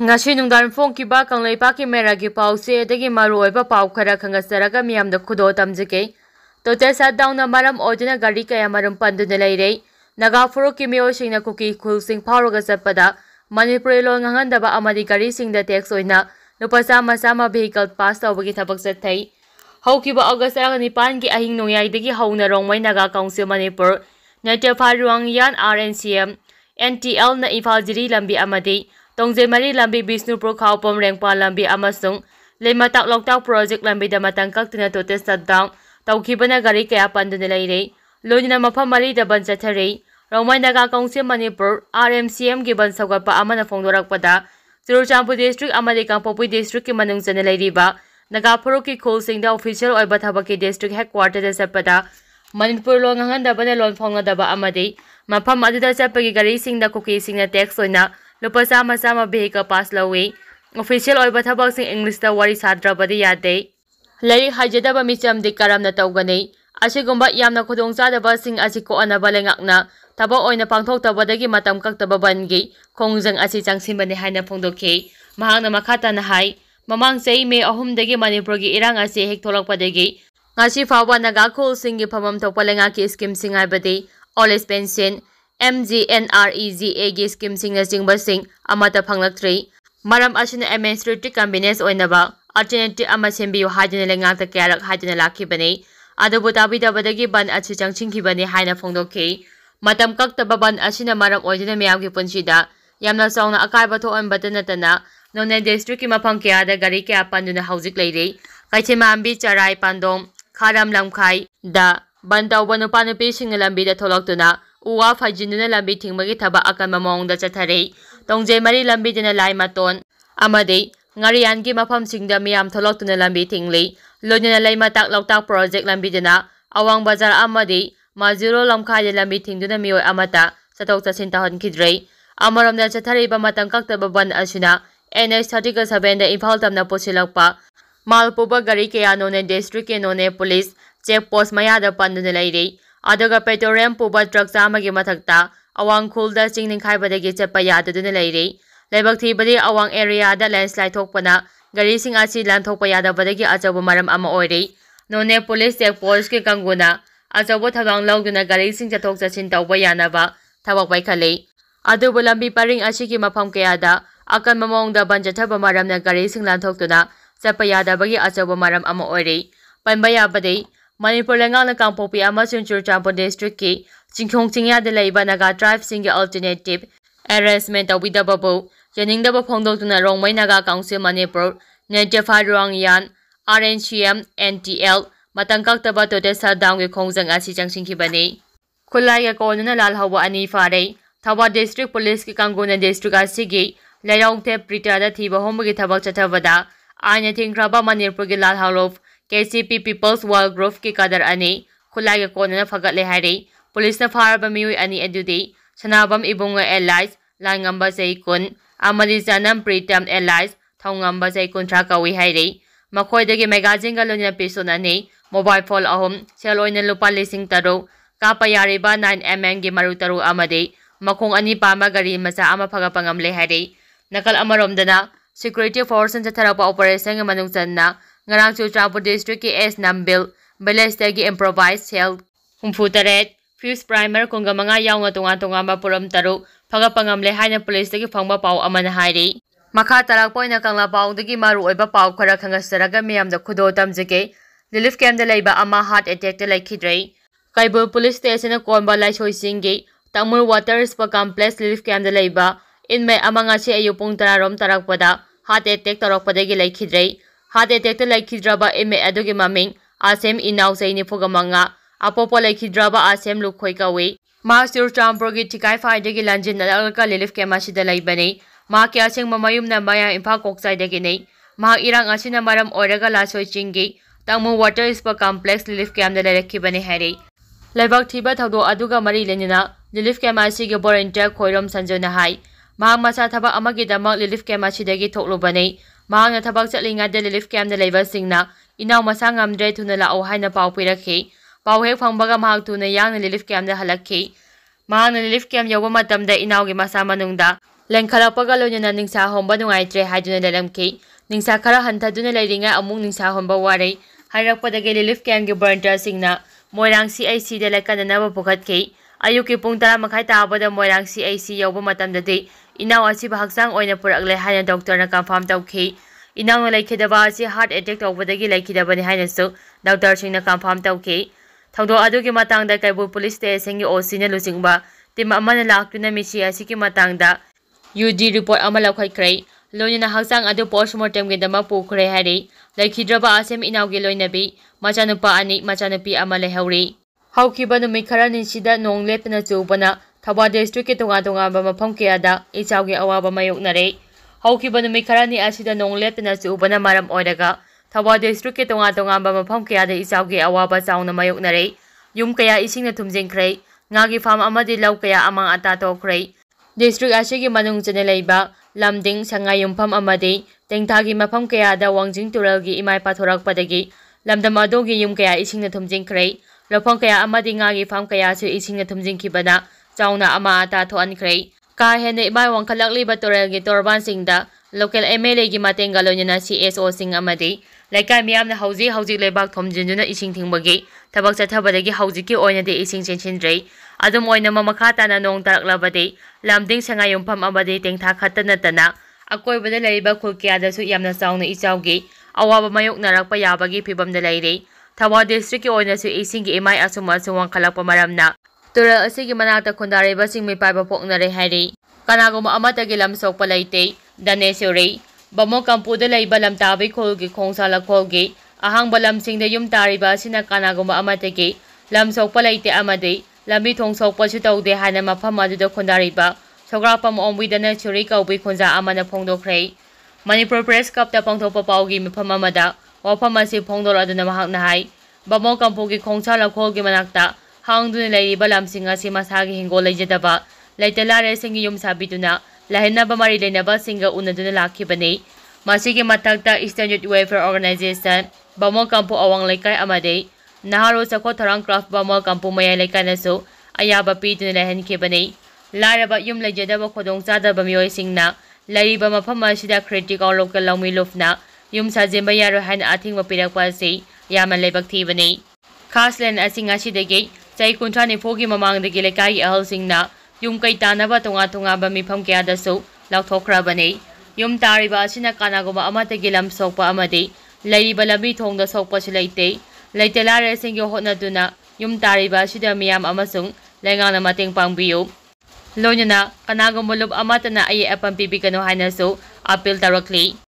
ngasi nungdan phongkiba kangleipa ki meragi pause dagi maruoiba pau khara khangasaraga miyamda khudo tamjike total shutdown na maram oidina gari kaya maram panduna leire naga phurup ki miyoi singna kuki khul sing phaoraga chatpada Manipuri lon nganghandaba amadi gari singda Tex Oina Lup sama vehicle pass tawbagi thabak chathai haukiba August 9 gi ahing nongyai hauna rongmai Naga Council Manipur Native Pharuang RNCM NTL na Imphal Jiri lambi amadi Tongje mari lambi Bishnupur Khaupom Rengpa lambi amasung Lematak Loktak project lambi da matang kaktina tote shutdown tawkhibana gari kaya panduna leire loina mafam mari da ban chathare Rongmai Naga Council Manipur RMCM gi ban sawgapa amana phongdorakpada Churachandpur district amadi Kangpokpi district ki manung chana leiriba Naga phurup ki khul singda official oiba thabaki district headquarter da chappada Manipur lo nganghandaba lon phongadaba amadi mafam aduda chapagi gari singda kuki singna Tex Oina Lup sama vehicle pass lawi official oiba thabak sing English da wari sadrabadi yade leri hajadaba micham dik karamna tawgani asigumba yamna khudong chadaba sing asiko anaba lengakna Taba oina pangthok tabadagi matam kaktaba bangi khongjang asi changsimbani haina phongdokhi mahangna makhata na hai mamang sei me ahumdagi Manipur gi irang asi hek tholakpadagi ngasi fawa Naga khul singi phamam thokpalenga ki scheme singai badi all pension MGNREGA gi scheme singna singba sing amata phanglaktrei maram asina administrative convenience oinaba alternative ama sembiyo hajina lengakta kyarak hajina lakhibani adabu tabidabadagi ban asi changsinghibani haina phongdokhi Matam kaktaba ban asina maram oidina miyamgi punsida yamna sauna akaiba thoanbata natana none district ki mafam kayada gari kaya panduna haujik leire kaichemambi charai pandom kharam lamkhai da bantawba nupa nupi singna lambi da tholaktuna uwa phajinduna lambi thingmagi thaba akanma mawngda chathare tongje mari lambi dina lai maton amade ngarian ki mafam singda miyam tholaktuna lambi thingli lojana leimatak loktak project lambi dina awang bazar amade Mazuro lamkhai lambi thingduna miyoi amata chatok chasin tahonkidrei amaramna chathariba matang kaktaba ban asina NH-37 da Imphal tamna posilakpa malpuba gari kaya none district ke none police check post mayada panduna leire adaga petroleum puba truck chamagi mathakta awang khulda chingninkhai chatpa yadaduna leire lebak thibadi awang area da landslide thokpana gari sing asi lan thokpa yadabadagi achabu maram ama oire none police check post ke kanguna Achabu thawang lawduna gari sing chathok chachin tawba yanaba thawak baikhale adubu lambi paring asiki mafam kayada akan mamongda banjathaba maramna gari sing lanthokuna chapa yadabagi achabu maram ama oire panba yabade Manipur lengana Kangpokpi amasung Churachandpur district ki chingkhong chingyada leiba Naga tribe sing alternative arrangement tawbidababu yaningdaba phongdoktuna Rongmai Naga Council Manipur Native Phaoraga RNCM NTL matang kaktaba tote shutdown ge khongjang asi changsingkhibani khulai ga konuna lal hawa ani fare thawa district police ki kanguna district asigi lairong the pritada thiba homgi thabak chathabada aina thingraba Manipur gi lal halof KCP People's World Group ki kadar ani khulai ga konuna phagatle hari police na faraba miyoi ani adudi sanabam ibunga allies langamba seikun amali janam pritam allies thongamba seikun thra kawi hari makhoidagi magazine ga lonya pisonani Mobile phone ahom Tex Oina Lup lising taro kapa yariba 9mm gi maru taro amade makhong ani pama gari macha ama phaga pangamle hari nakal amaromdana security force and chatharapa operation manung channa ngarang Churachandpur district ki S Nambil Balesta gi improvised cell humfutaret fuse primer kungamanga yawnga tonga ba puram taro phaga pangamle haina police gi phangba pau amana hari makha tarak poina kangla pau dagi maru oiba pau khara khangasaraga miyamda khudo tamjike Relief camp da leiba ama heart attack da laikhidrei Kaibul police station konba laisoi singi Tamul water spa complex relief camp da leiba inmai ama ngasi ayu pung 10 rom tarakpada heart attack tarakpadagi laikhidrei heart attack da laikhidraba inmai adugi maming asem inaw saini phugamanga apopo laikhidraba asem lukhoi kawi ma Churachandpur gi thikai faidagi lanjin nalaka relief camp asida leibani ma kya sing mamayum na maya Imphal kokchai dagi nei ma irang asina maram oiraga lasoi chingi Tamu water spa complex relief camp da lerekhibani hari lebak thiba thawdo aduga mari lenina relief camp asigi volunteer khoirom sanjona hai mahang masa thaba amagi damak relief camp asidagi thoklubani mahang na thabak chatlinga de relief camp da leiba singna inaw masa ngamdre thuna la au haina pau pirakhi pau hek phangbaga mahang tuna yang relief camp da halakhi mahang relief camp yoba matamda inaw gi masa manungda ꯂꯦꯡꯈꯠꯂꯛꯄꯒ ꯂꯣꯏꯅꯅ ꯅꯤꯡꯁꯥ ꯍꯣꯟꯕ ꯅꯨꯡꯉꯥꯏꯇ꯭ꯔꯦ ꯍꯥꯏꯗꯨꯅ ꯂꯩꯔꯝꯈꯤ꯫ ꯅꯤꯡꯁꯥ ꯈꯔ ꯍꯟꯊꯗꯨꯅ ꯂꯩꯔꯤꯉꯩ ꯑꯃꯨꯛ ꯅꯤꯡꯁꯥ ꯍꯣꯟꯕ ꯋꯥꯔꯩ ꯍꯥꯏꯔꯛꯄꯗꯒꯤ relief ꯀꯦꯝꯞꯀꯤ ꯚꯣꯂꯨꯟꯇꯤꯌꯔꯁꯤꯡꯅ Moirang CICꯗ ꯂꯥꯏꯀꯠꯅꯅꯕ ꯄꯨꯈꯠꯈꯤ꯫ ꯑꯌꯨꯛꯀꯤ ꯄꯨꯡ 10:30 ꯇꯥꯕꯗ ꯃꯣꯏꯔꯥꯡ CIC ꯌꯧꯕ ꯃꯇꯝꯗꯗꯤ ꯏꯅꯥꯎ ꯑꯁꯤꯕꯨ ꯍꯛꯆꯥꯡ ꯑꯣꯏꯅ ꯄꯨꯔꯛꯂꯦ ꯍꯥꯏꯅ ꯗꯣꯛꯇꯔꯅ ꯀꯟꯐꯥꯔꯝ ꯇꯧꯈꯤ꯫ ꯏꯅꯥꯎꯅ ꯂꯩꯈꯤꯗꯕ ꯑꯁꯤ ꯍꯥꯔꯠ ꯑꯦꯇꯦꯛ ꯇꯧꯕꯗꯒꯤ ꯂꯩꯈꯤꯗꯕꯅꯤ ꯍꯥꯏꯅꯁꯨ ꯗꯣꯛꯇꯔꯁꯤꯡꯅ ꯀꯟꯐꯥꯔꯝ ꯇꯧꯈꯤ꯫ ꯊꯧꯗꯣꯛ ꯑꯗꯨꯒꯤ ꯃꯇꯥꯡꯗ ꯀꯩꯕꯨꯜ ꯄꯨꯂꯤꯁ ꯁ꯭ꯇꯦꯁꯟꯒꯤ OCꯅ ꯂꯨꯆꯤꯡꯕ ꯇꯤꯝ ꯑꯃꯅ ꯂꯥꯛꯇꯨꯅ ꯃꯤꯁꯤ ꯑꯁꯤꯒꯤ ꯃꯇꯥꯡꯗ UD ꯔꯤꯄꯣꯔꯠ ꯑꯃ ꯂꯧꯈꯠꯈ꯭ꯔꯦ꯫ ꯂꯣꯏꯅꯅ ꯍꯛꯆꯥꯡ ꯑꯗꯨ ꯄꯣꯁꯠꯃꯣꯔꯇꯦꯝꯒꯤꯗꯃꯛ ꯄꯨꯈ꯭ꯔꯦ ꯍꯥꯏꯔꯤ꯫ ꯂꯩꯈꯤꯗ꯭ꯔꯕ ꯑꯁꯦꯝ ꯏꯅꯥꯎꯒꯤ ꯂꯣꯏꯅꯕꯤ, ꯃꯆꯥꯅꯨꯄꯥ 2, ꯃꯆꯥꯅꯨꯄꯤ 1 ꯂꯩꯍꯧꯔꯤ꯫ ꯍꯧꯈꯤꯕ ꯅꯨꯃꯤꯠ ꯈꯔꯅꯤꯁꯤꯗ ꯅꯣꯡ ꯂꯦꯞꯇꯅ ꯆꯨꯕꯅ ꯊꯧꯕꯥꯜ ꯗꯤꯁꯇ꯭ꯔꯤꯛꯀꯤ ꯇꯣꯉꯥꯟ-ꯇꯣꯉꯥꯟꯕ ꯃꯐꯝ ꯀꯌꯥꯗ ꯏꯆꯥꯎꯒꯤ ꯑꯋꯥꯕ ꯃꯥꯌꯣꯛꯅꯔꯦ꯫ ꯍꯧꯈꯤꯕ ꯅꯨꯃꯤꯠ ꯈꯔꯅꯤ ꯑꯁꯤꯗ ꯅꯣꯡ ꯂꯦꯞꯇꯅ ꯆꯨꯕꯅ ꯃꯔꯝ ꯑꯣꯏꯔꯒ ꯊꯧꯕꯥꯜ ꯗꯤꯁꯇ꯭ꯔꯤꯛꯀꯤ ꯇꯣꯉꯥꯟ-ꯇꯣꯉꯥꯟꯕ ꯃꯐꯝ ꯀꯌꯥꯗ ꯏꯆꯥꯎꯒꯤ ꯑꯋꯥꯕ ꯆꯥꯎꯅ ꯃꯥꯌꯣꯛꯅꯔꯦ꯫ ꯌꯨꯝ ꯀꯌꯥ ꯏꯁꯤꯡꯅ ꯊꯨꯝꯖꯤꯟꯈ꯭ꯔꯦ꯫ ꯉꯥꯒꯤ ꯐꯥꯔꯝ ꯑꯃꯗꯤ ꯂꯧ ꯀꯌꯥ ꯑꯃꯥꯡ-ꯑꯇꯥ ꯊꯣꯛꯈ꯭ꯔꯦ꯫ ꯗꯤꯁꯇ꯭ꯔꯤꯛ ꯑꯁꯤꯒꯤ ꯃꯅꯨꯡ ꯆꯟꯅ ꯂꯩꯕ ꯂꯝꯗꯤꯡ, ꯁꯉꯥꯏꯌꯨꯝꯐꯝ ꯑꯃꯗꯤ ꯇꯦꯡꯊꯥꯒꯤ ꯃꯐꯝ ꯀꯌꯥꯗ ꯋꯥꯡꯖꯤꯡ ꯇꯨꯔꯦꯜꯒꯤ ꯏꯃꯥꯏ ꯄꯥꯊꯣꯔꯛꯄꯗꯒꯤ ꯂꯝꯗꯝ ꯑꯗꯨꯒꯤ ꯌꯨꯝ ꯀꯌꯥꯏꯁꯤꯡꯅ ꯊꯨꯝꯖꯤꯟꯈ꯭ꯔꯦ꯫ ꯂꯧꯐꯝ ꯀꯌꯥ ꯑꯃꯗꯤ ꯉꯥꯒꯤ ꯐꯥꯔꯝ ꯀꯌꯥꯁꯨ ꯏꯁꯤꯡꯅ ꯊꯨꯝꯖꯤꯟꯈꯤꯕꯅ ꯆꯥꯎꯅ ꯑꯃꯥꯡ-ꯑꯇꯥ ꯊꯣꯛꯍꯟꯈ꯭ꯔꯦ꯫ ꯀꯥ ꯍꯦꯟꯅ ꯏꯃꯥꯏ ꯋꯥꯡꯈꯠꯂꯛꯂꯤꯕ ꯇꯨꯔꯦꯜꯒꯤ ꯇꯣꯔꯕꯥꯟꯁꯤꯡꯗ ꯂꯣꯀꯦꯜ MLAꯒꯤ ꯃꯇꯦꯡꯒ ꯂꯣꯏꯅꯅ CSOꯁꯤꯡ ꯑꯃꯗꯤ ꯂꯩꯀꯥꯏ ꯃꯤꯌꯥꯝꯅ ꯍꯧꯖꯤꯛ ꯂꯩꯕꯥꯛ ꯊꯣꯝꯖꯤꯟꯗꯨꯅ ꯏꯁꯤꯡ ꯊꯤꯡꯕꯒꯤ ꯊꯕꯛ ꯆꯠꯊꯕꯗꯒꯤ ꯍꯧꯖꯤꯛꯀꯤ ꯑꯣꯏꯅꯗꯤ ꯏꯁꯤꯡ ꯆꯦꯟꯁꯤꯟꯗ꯭ꯔꯦ꯫ ꯑꯗꯨꯝ ꯑꯣꯏꯅꯃꯛ ꯃꯈꯥ ꯇꯥꯅ ꯅꯣꯡ ꯇꯥꯔꯛꯂꯕꯗꯤ ꯂꯝꯗꯤꯡ, ꯁꯉꯥꯏꯌꯨꯝꯐꯝ ꯑꯃꯗꯤ ꯇꯦꯡꯊꯥ ꯈꯛꯇ ꯅꯠꯇꯅ ꯑꯀꯣꯏꯕꯗ ꯂꯩꯔꯤꯕ ꯈꯨꯜ ꯀꯌꯥꯗꯁꯨ ꯌꯥꯝꯅ ꯆꯥꯎꯅ ꯏꯆꯥꯎꯒꯤ ꯑꯋꯥꯕ ꯃꯥꯌꯣꯛꯅꯔꯛꯄ ꯌꯥꯕꯒꯤ ꯐꯤꯚꯝꯗ ꯂꯩꯔꯤ꯫ ꯊꯧꯕꯥꯜ ꯗꯤꯁꯇ꯭ꯔꯤꯛꯀꯤ ꯑꯣꯏꯅꯁꯨ ꯏꯁꯤꯡꯒꯤ ꯏꯃꯥꯏ ꯑꯁꯨꯝ ꯋꯥꯡꯈꯠꯂꯛꯄ ꯃꯔꯝꯅ ꯇꯨꯔꯦꯜ ꯑꯁꯤꯒꯤ ꯃꯅꯥꯛꯇ ꯈꯨꯟꯗꯥꯔꯤꯕꯁꯤꯡ ꯃꯤꯄꯥꯏꯕ ꯄꯣꯛꯅꯔꯦ ꯍꯥꯏꯔꯤ꯫ ꯀꯅꯥꯒꯨꯝꯕ ꯑꯃꯠꯇꯒꯤ ꯂꯝ ꯁꯣꯛꯄ ꯂꯩꯇꯦ꯫ ꯗꯅꯦꯁꯣꯔꯤ, ꯕꯥꯃꯣꯟꯀꯝꯄꯨꯗ ꯂꯩꯕ ꯂꯝꯇꯥꯕꯤ ꯈꯨꯜꯒꯤ ꯈꯣꯡꯁꯥ ꯂꯧꯈꯣꯜꯒꯤ ꯑꯍꯥꯡꯕ ꯂꯝꯁꯤꯡꯗ ꯌꯨꯝ ꯇꯥꯔꯤꯕ ꯑꯁꯤꯅ ꯀꯅꯥꯒꯨꯝꯕ ꯑꯃꯠꯇꯒꯤ ꯂꯝ ꯁꯣꯛꯄ ꯂꯩꯇꯦ ꯑꯃꯗꯤ ꯂꯝꯕꯤ ꯊꯣꯡ ꯁꯣꯛꯄꯁꯨ ꯇꯧꯗꯦ ꯍꯥꯏꯅ ꯃꯐꯝ ꯑꯗꯨꯗ ꯈꯨꯟꯗꯥꯔꯤꯕ ꯁꯣꯒ꯭ꯔꯥꯛꯄꯝ ꯑꯣꯡꯕꯤ ꯗꯅꯦꯁꯣꯔꯤ ꯀꯧꯕꯤ ꯈꯨꯟꯖꯥ ꯑꯃꯅ ꯐꯣꯡꯗꯣꯛꯈ꯭ꯔꯦ꯫ ꯃꯅꯤꯄꯨꯔ ꯄ꯭ꯔꯦꯁ ꯀ꯭ꯂꯕꯇ ꯄꯥꯡꯊꯣꯛꯄ ꯄꯥꯎꯒꯤ ꯃꯤꯐꯝ ꯑꯃꯗ ꯋꯥꯐꯝ ꯑꯁꯤ ꯐꯣꯡꯗꯣꯔꯛꯗꯨꯅ ꯃꯍꯥꯛꯅ ꯍꯥꯏ ꯕꯥꯃꯣꯟꯀꯝꯄꯨꯒꯤ ꯈꯣꯡꯁꯥ ꯂꯧꯈꯣꯜꯒꯤ ꯃꯅꯥꯛꯇ ꯍꯥꯡꯗꯨꯅ ꯂꯩꯔꯤꯕ ꯂꯝꯁꯤꯡ ꯑꯁꯤ ꯃꯁꯥꯒꯤ ꯍꯤꯡꯒꯣꯜ ꯂꯩꯖꯗꯕ ꯂꯩꯇ ꯂꯥꯏꯔꯁꯤꯡꯒꯤ ꯌꯨꯝ ꯁꯥꯕꯤꯗꯨꯅ ꯂꯩꯍꯟꯅꯕ ꯃꯔꯤ ꯂꯩꯅꯕꯁꯤꯡꯒ ꯎꯅꯗꯨꯅ ꯂꯥꯛꯈꯤꯕꯅꯤ꯫ ꯃꯁꯤꯒꯤ ꯃꯊꯛꯇ ꯏꯁꯇꯔꯟ ꯌꯨꯠ ꯋꯦꯜꯐꯦꯌꯔ ꯑꯣꯔꯒꯅꯥꯏꯖꯦꯁꯟ, ꯕꯥꯃꯣꯟꯀꯝꯄꯨ ꯑꯋꯥꯡ ꯂꯩꯀꯥꯏ ꯑꯃꯗꯤ ꯅꯍꯥꯔꯣꯜ ꯆꯥꯎꯈꯠ ꯊꯧꯔꯥꯡ ꯀ꯭ꯂꯕ ꯕꯥꯃꯣꯟꯀꯝꯄꯨ ꯃꯌꯥꯏ ꯂꯩꯀꯥꯏꯅꯁꯨ ꯑꯌꯥꯕ ꯄꯤꯗꯨꯅ ꯂꯩꯍꯟꯈꯤꯕꯅꯤ꯫ ꯂꯥꯏꯔꯕ, ꯌꯨꯝ ꯂꯩꯖꯗꯕ, ꯈꯨꯗꯣꯡꯆꯥꯗꯕ ꯃꯤꯑꯣꯏꯁꯤꯡꯅ ꯂꯩꯔꯤꯕ ꯃꯐꯝ ꯑꯁꯤꯗ ꯀ꯭ꯔꯤꯇꯤꯀꯦꯜ ꯂꯣꯀꯦꯜ ꯂꯧꯃꯤ ꯂꯨꯞꯅ ꯌꯨꯝ ꯁꯥꯖꯤꯟꯕ ꯌꯥꯔꯣꯏ ꯍꯥꯏꯅ ꯑꯊꯤꯡꯕ ꯄꯤꯔꯛꯄ ꯑꯁꯤ ꯌꯥꯝꯅ ꯂꯥꯏꯕꯛ ꯊꯤꯕꯅꯤ꯫ ꯈꯥꯁ ꯂꯦꯟ ꯑꯁꯤ ꯉꯁꯤꯗꯒꯤ ꯆꯍꯤ 30-40ꯒꯤ ꯃꯃꯥꯡꯗꯒꯤ ꯂꯩꯀꯥꯏꯒꯤ ꯑꯍꯜꯁꯤꯡꯅ ꯌꯨꯝ ꯀꯩ ꯇꯥꯅꯕ ꯇꯣꯉꯥꯟ-ꯇꯣꯉꯥꯟꯕ ꯃꯤꯐꯝ ꯀꯌꯥꯗꯁꯨ ꯂꯥꯎꯊꯣꯛꯈ꯭ꯔꯕꯅꯤ꯫ ꯌꯨꯝ ꯇꯥꯔꯤꯕ ꯑꯁꯤꯅ ꯀꯅꯥꯒꯨꯝꯕ ꯑꯃꯠꯇꯒꯤ ꯂꯝ ꯁꯣꯛꯄ ꯑꯃꯗꯤ ꯂꯩꯔꯤꯕ ꯂꯝꯕꯤ ꯊꯣꯡꯗ ꯁꯣꯛꯄꯁꯨ ꯂꯩꯇꯦ꯫ ꯂꯩꯇ ꯂꯥꯏꯔꯁꯤꯡꯒꯤ ꯍꯣꯠꯅꯗꯨꯅ ꯌꯨꯝ ꯇꯥꯔꯤꯕ ꯑꯁꯤꯗ ꯃꯤꯌꯥꯝ ꯑꯃꯁꯨꯡ ꯂꯩꯉꯥꯛꯅ ꯃꯇꯦꯡ ꯄꯥꯡꯕꯤꯌꯨ꯫ ꯂꯣꯏꯅꯅ ꯀꯅꯥꯒꯨꯝꯕ ꯂꯨꯞ ꯑꯃꯠꯇꯅ ꯑꯌꯦꯠ ꯑꯄꯟ ꯄꯤꯕꯤꯒꯅꯨ ꯍꯥꯏꯅꯁꯨ ꯑꯄꯤꯜ ꯇꯧꯔꯛꯂꯤ꯫